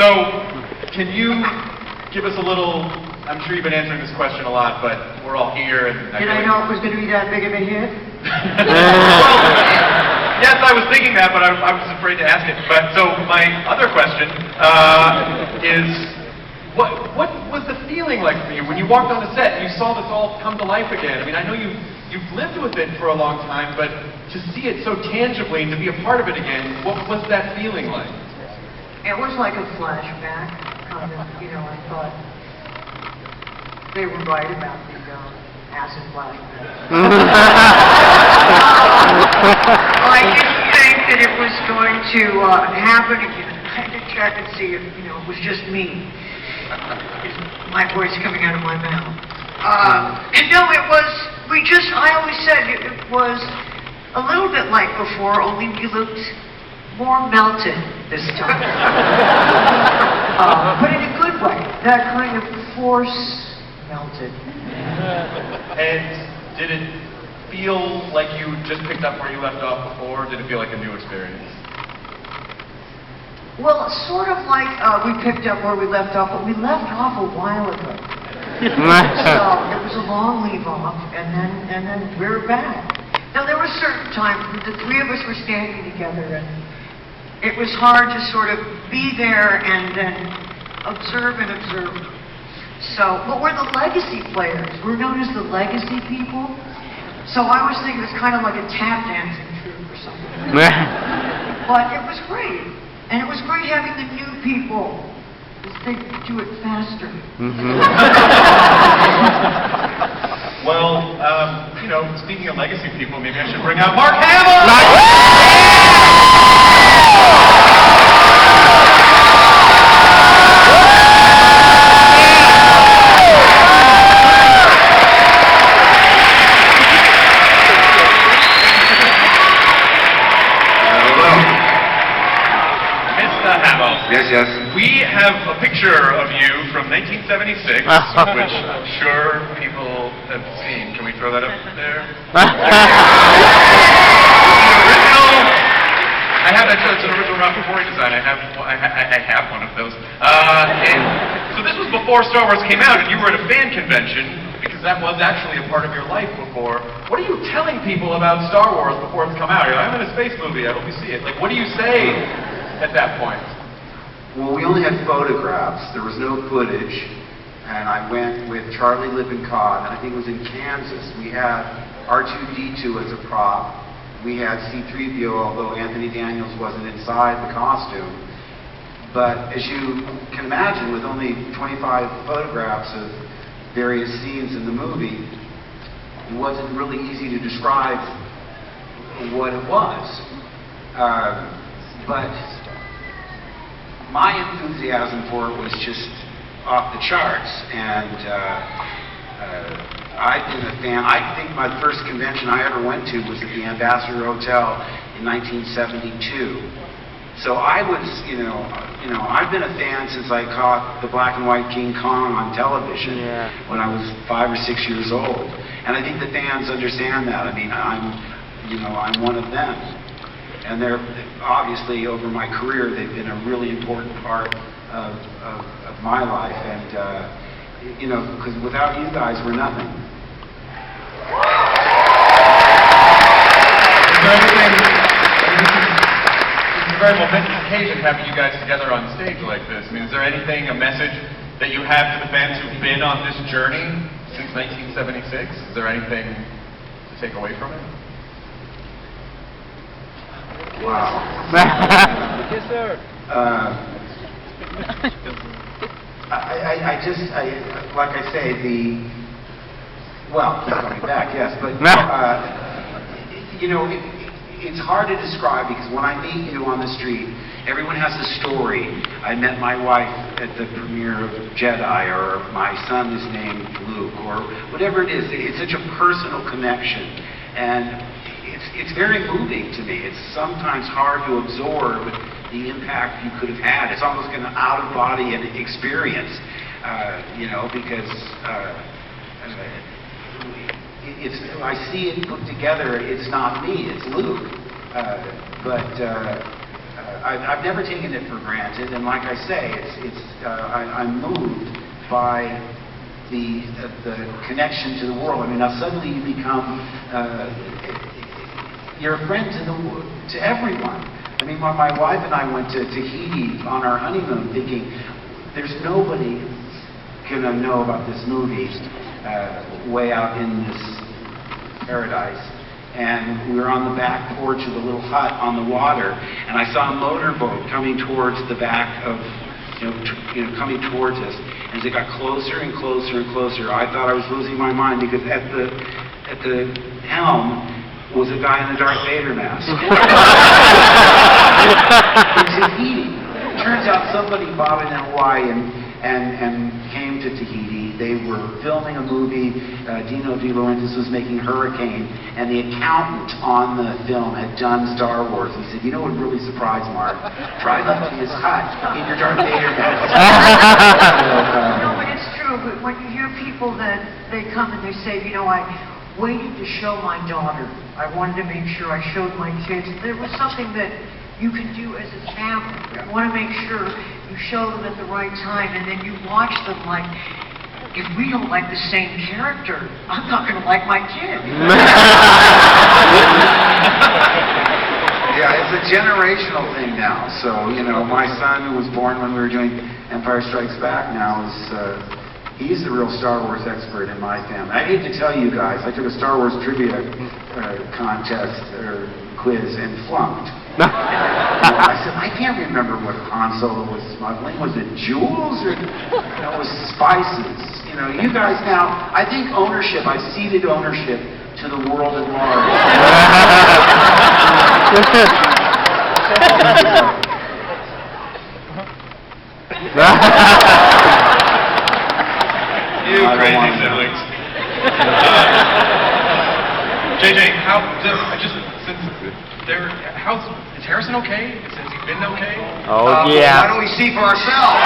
So, can you give us a little, I'm sure you've been answering this question a lot, but we're all here and... Did I know it was going to be that big of a hit? Yes, I was thinking that, but I was afraid to ask it. But so my other question is, what was the feeling like for you when you walked on the set and you saw this all come to life again? I mean, I know you've lived with it for a long time, but to see it so tangibly and to be a part of it again, what was that feeling like? It was like a flashback. Kind of, I thought they were right about the acid flashback. I didn't think that it was going to happen again. I had to check and see if, it was just me. My voice coming out of my mouth. No, it was, I always said it was a little bit like before, only we looked more melted this time. But in a good way. That kind of force melted. And did it feel like you just picked up where you left off before, or did it feel like a new experience? Well, sort of like we picked up where we left off, but we left off a while ago. So it was a long leave off, and then we're back. Now there were certain times when the three of us were standing together, and it was hard to sort of be there and then observe and observe. So, but we're the legacy players. We're known as the legacy people. So I was thinking it was kind of like a tap dancing troupe or something. But it was great. And it was great having the new people. They do it faster. Well, speaking of legacy people, maybe I should bring out Mark Hamill! Yes. We have a picture of you from 1976, which I'm sure people have seen. Can we throw that up there? The original. I have that. It's an original Ralph Corey design. I have one of those. And so this was before Star Wars came out, and you were at a fan convention because that was actually a part of your life before. What are you telling people about Star Wars before it's come out? You're like, I'm in a space movie. I hope you see it. Like, what do you say at that point? Well, we only had photographs. There was no footage. And I went with Charlie Lippincott, and I think it was in Kansas. We had R2-D2 as a prop. We had C-3PO, although Anthony Daniels wasn't inside the costume. But as you can imagine, with only 25 photographs of various scenes in the movie, it wasn't really easy to describe what it was. But my enthusiasm for it was just off the charts, and I've been a fan. I think my first convention I ever went to was at the Ambassador Hotel in 1972. So I was, I've been a fan since I caught the black and white King Kong on television when I was 5 or 6 years old, and I think the fans understand that. I mean, I'm one of them. And they're obviously, over my career, they've been a really important part of my life. And, because without you guys, we're nothing. Is there anything, it's a very momentous occasion having you guys together on stage like this. I mean, is there anything, a message that you have to the fans who've been on this journey since 1976? Is there anything to take away from it? Wow. Yes, sir. Like I say, keep coming back, yes, but, it's hard to describe because when I meet you on the street, everyone has a story. I met my wife at the premiere of Jedi, or my son is named Luke, or whatever it is. It's such a personal connection, and it's very moving to me. It's sometimes hard to absorb the impact you could have had. It's almost an out-of-body experience, because I see it put together. It's not me, it's Luke. I've never taken it for granted, and like I say, I'm moved by the connection to the world. I mean, now suddenly you become, you're a friend to everyone. I mean, when my wife and I went to Tahiti on our honeymoon, thinking, there's nobody gonna know about this movie way out in this paradise. And we were on the back porch of the little hut on the water, and I saw a motorboat coming towards the back of, coming towards us. And as it got closer and closer and closer, I thought I was losing my mind, because at the helm was a guy in a Darth Vader mask. In Tahiti. It turns out somebody bought an Hawaii and came to Tahiti. They were filming a movie. Dino De Laurentiis was making Hurricane, and the accountant on the film had done Star Wars. He said, "You know what would really surprise Mark? Drive up to his hut in your Darth Vader mask." No, but it's true. But when you hear people that they come and they say, I waited to show my daughter. I wanted to make sure I showed my kids. There was something that you can do as a family. You want to make sure you show them at the right time, and then you watch them like, if we don't like the same character, I'm not going to like my kid. Yeah, it's a generational thing now. So, my son, who was born when we were doing Empire Strikes Back now, he's the real Star Wars expert in my family. I hate to tell you guys, I took a Star Wars trivia contest or quiz and flunked. I said, I can't remember what Han Solo was smuggling. Was it jewels or it was spices? You guys now, I think ownership, I've ceded ownership to the world at large. You crazy siblings. JJ, is Harrison okay? Has he been okay? Oh, yeah. Why don't we see for ourselves?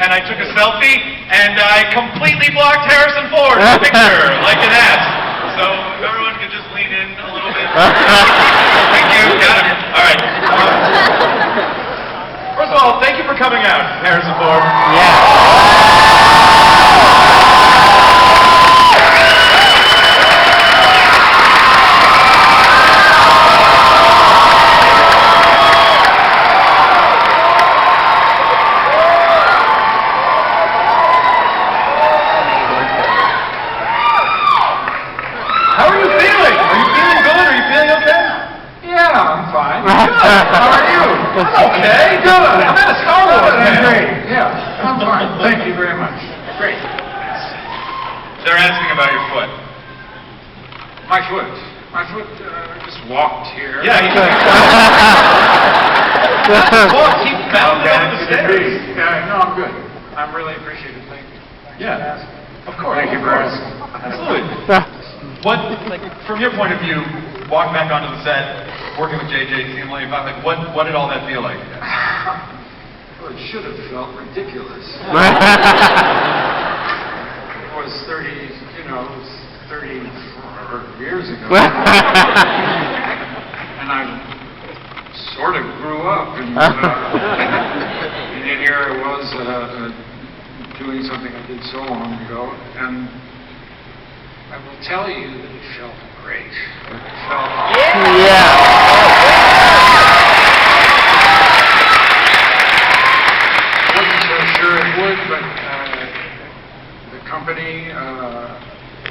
And I took a selfie, and I completely blocked Harrison Ford in the picture, like an ass. So if everyone could just lean in a little bit. Thank you. Got it. All right. First of all, thank you for coming out, Harrison Ford. How are you? Okay, good. I'm at a Star Wars fan. Great. Yeah, I'm fine. Thank you very much. Great. They're asking about your foot. My foot. I just walked here. Yeah, you walked. He bounded up the stairs. No, I'm good. I'm really appreciative. Thank you. Yeah. Of course. Thank you for asking. Absolutely. What, from your point of view, walking back onto the set, working with JJ, seeing Leia, what did all that feel like? Well, it should have felt ridiculous. It was 30 years ago. And I sort of grew up, and here I was doing something I did so long ago, and I will tell you that it felt great. It felt... Yeah. I wasn't so sure it would, but the company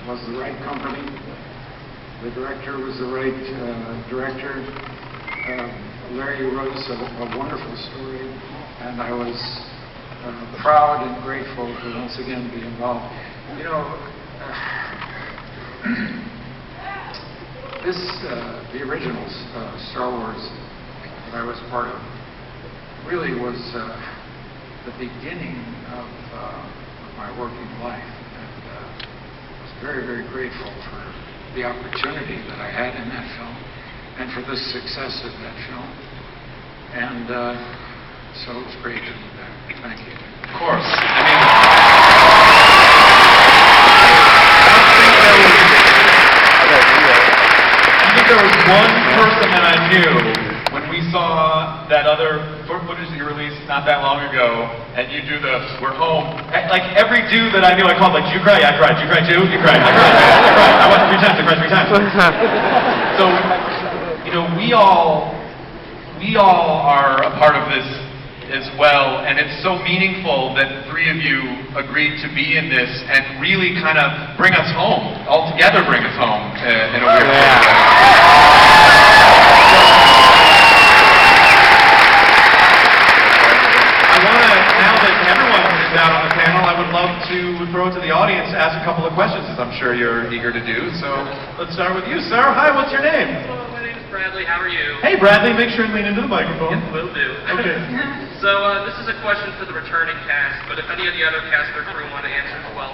was the right company. The director was the right director. Larry wrote us a wonderful story, and I was proud and grateful to once again be involved. You know, the originals, Star Wars, that I was part of, really was the beginning of my working life. And I was very, very grateful for the opportunity that I had in that film and for the success of that film. And so it was great to be back. Thank you. Of course. I think there was one person that I knew when we saw that other footage that you released not that long ago, and you do the "we're home." Like every dude that I knew, I called like, "Did you cry? Yeah, I cried. Did you cry too? You cried. I cried. I cried. I watched 3 times. I cried 3 times." So, you know, we all are a part of this as well, and it's so meaningful that 3 of you agreed to be in this and really kind of bring us home, all together bring us home in a weird way. I want to, now that everyone is out on the panel, I would love to throw it to the audience to ask a couple of questions, as I'm sure you're eager to do. So let's start with you, sir. Hi, what's your name? Hello, my name is Bradley. How are you? Hey, Bradley, make sure and lean into the microphone. Yes, will do. Okay. So this is a question for the returning cast, but if any of the other cast or crew want to answer as well,